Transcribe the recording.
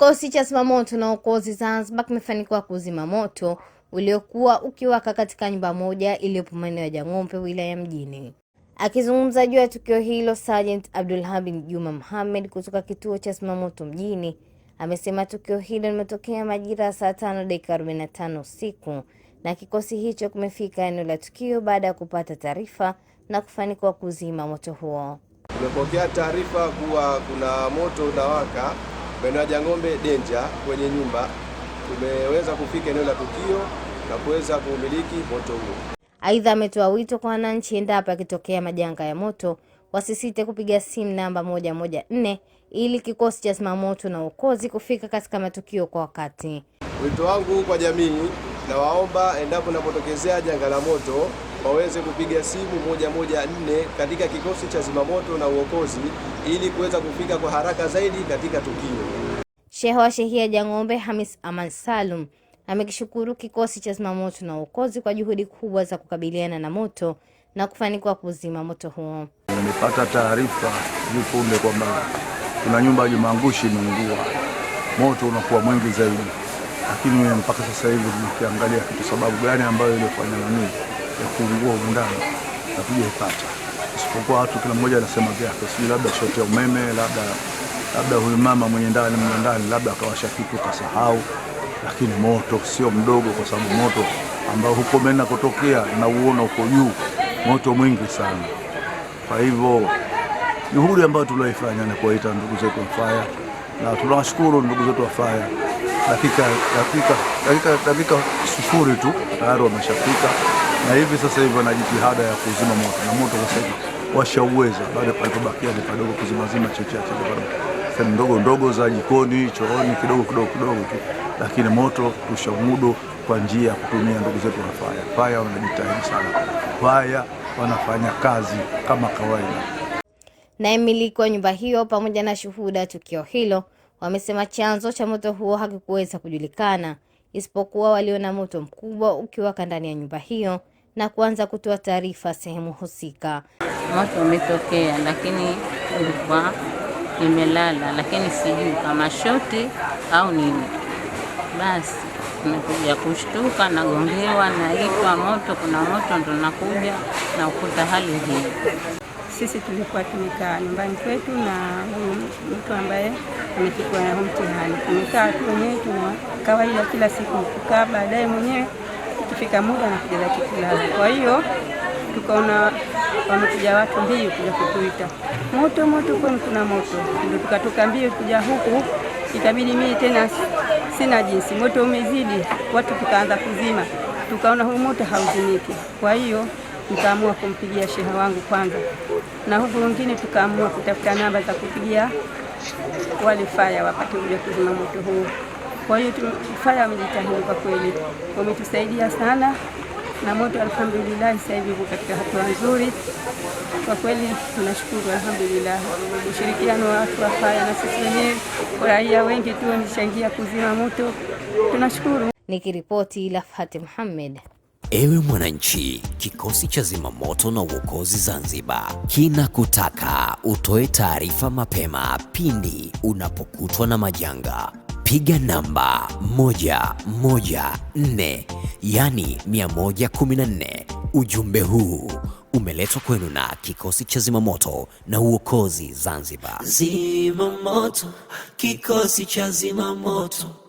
Kikosi cha zimamoto na uokozi Zanzibar kimefanikiwa kuzima moto uliokuwa ukiwaka katika nyumba moja iliyopo maeneo ya Jang'ombe, wilaya Mjini. Akizungumza juu ya tukio hilo, Sergeant Abdulhamid Juma Mohamed kutoka kituo cha zimamoto Mjini amesema tukio hilo limetokea majira ya saa 5:45 usiku na kikosi hicho kimefika eneo la tukio baada ya kupata taarifa na kufanikiwa kuzima moto huo. Tumepokea taarifa kuwa kuna moto unawaka maeneo ya Jang'ombe Danger kwenye nyumba. Tumeweza kufika eneo la tukio na kuweza kumiliki moto huo. Aidha, ametoa wito kwa wananchi endapo yakitokea majanga ya moto wasisite kupiga simu namba 114 ili kikosi cha zimamoto na uokozi kufika katika matukio kwa wakati. Wito wangu kwa jamii, na waomba endapo napotokezea janga la moto waweze kupiga simu 114 katika kikosi cha zimamoto na uokozi ili kuweza kufika kwa haraka zaidi katika tukio. Sheha wa Shehia Jang'ombe Hamis Aman Salum amekishukuru kikosi cha zimamoto na uokozi kwa juhudi kubwa za kukabiliana na moto na kufanikiwa kuzima moto huo. Nimepata taarifa hivi punde kwamba kuna nyumba ya Jumangushi imeungua, moto unakuwa mwingi zaidi, lakini mpaka sasa hivi tukiangalia kitu sababu gani ambayo ilifanya nini ya kuungua ndani na tujaipata, isipokuwa watu kila mmoja anasema vyake, si labda shoti ya umeme, labda huyu mama mwenye ndani labda akawasha kitu kasahau, lakini moto sio mdogo, kwa sababu moto ambao huko mena kutokea na uona uko juu, moto mwingi sana. Kwa hivyo juhudi ambayo tulioifanya ni kuwaita ndugu zetu wa fire, na tunawashukuru ndugu zetu wa fire. Dakika sufuri tu tayari wameshafika, na hivi sasa hivi wana jitihada ya kuzima moto, na moto sasa hivi washauweza, baada palipobakia ni padogo kuzima chache sehemu ndogo za jikoni, chooni, kidogo tu, lakini moto tushamudu kwa njia ya kutumia ndugu zetu wa fire. Fire wanajitahidi sana, fire wanafanya kazi kama kawaida. Na mmiliki wa nyumba hiyo pamoja na shuhuda tukio hilo wamesema chanzo cha moto huo hakikuweza kujulikana, isipokuwa waliona moto mkubwa ukiwaka ndani ya nyumba hiyo na kuanza kutoa taarifa sehemu husika. Moto umetokea, lakini ulikuwa imelala, lakini sijui kama shoti au nini. Basi nimekuja kushtuka, nagongewa, naitwa moto, kuna moto, ndo nakuja na ukuta hali hii. Sisi tulikuwa tumekaa nyumbani kwetu na mtu ambaye amechukua mtihani. Tumekaa tu wenyewe, tuna kawaida kila siku kukaa, baadaye mwenyewe ikifika muda na kuja kulala. Kwa hiyo tukaona wamekuja watu mbio kuja kutuita, moto kwani kuna moto. Ndio tukatoka mbio kuja huku, ikabidi mimi tena sina jinsi, moto umezidi, watu tukaanza kuzima, tukaona huu moto hauzimiki. Kwa hiyo nikaamua kumpigia sheha wangu kwanza, na huku wengine tukaamua kutafuta namba za kupigia wale fire wapate kuja kuzima moto huu. Kwa hiyo fire wamejitahidi kwa kweli, wametusaidia sana, na moto alhamdulillah sasa hivi uko katika hatua nzuri. Kwa kweli tunashukuru alhamdulillah, ushirikiano wa watu wa fire na sisi wenyewe raia wengi tu wamechangia kuzima moto, tunashukuru. Nikiripoti Lafhati Muhammad. Ewe mwananchi, kikosi cha zimamoto na uokozi Zanzibar kinakutaka utoe taarifa mapema pindi unapokutwa na majanga. Piga namba 114, yani 114. Ujumbe huu umeletwa kwenu na kikosi cha zimamoto na uokozi Zanzibar. Zimamoto, kikosi cha zimamoto.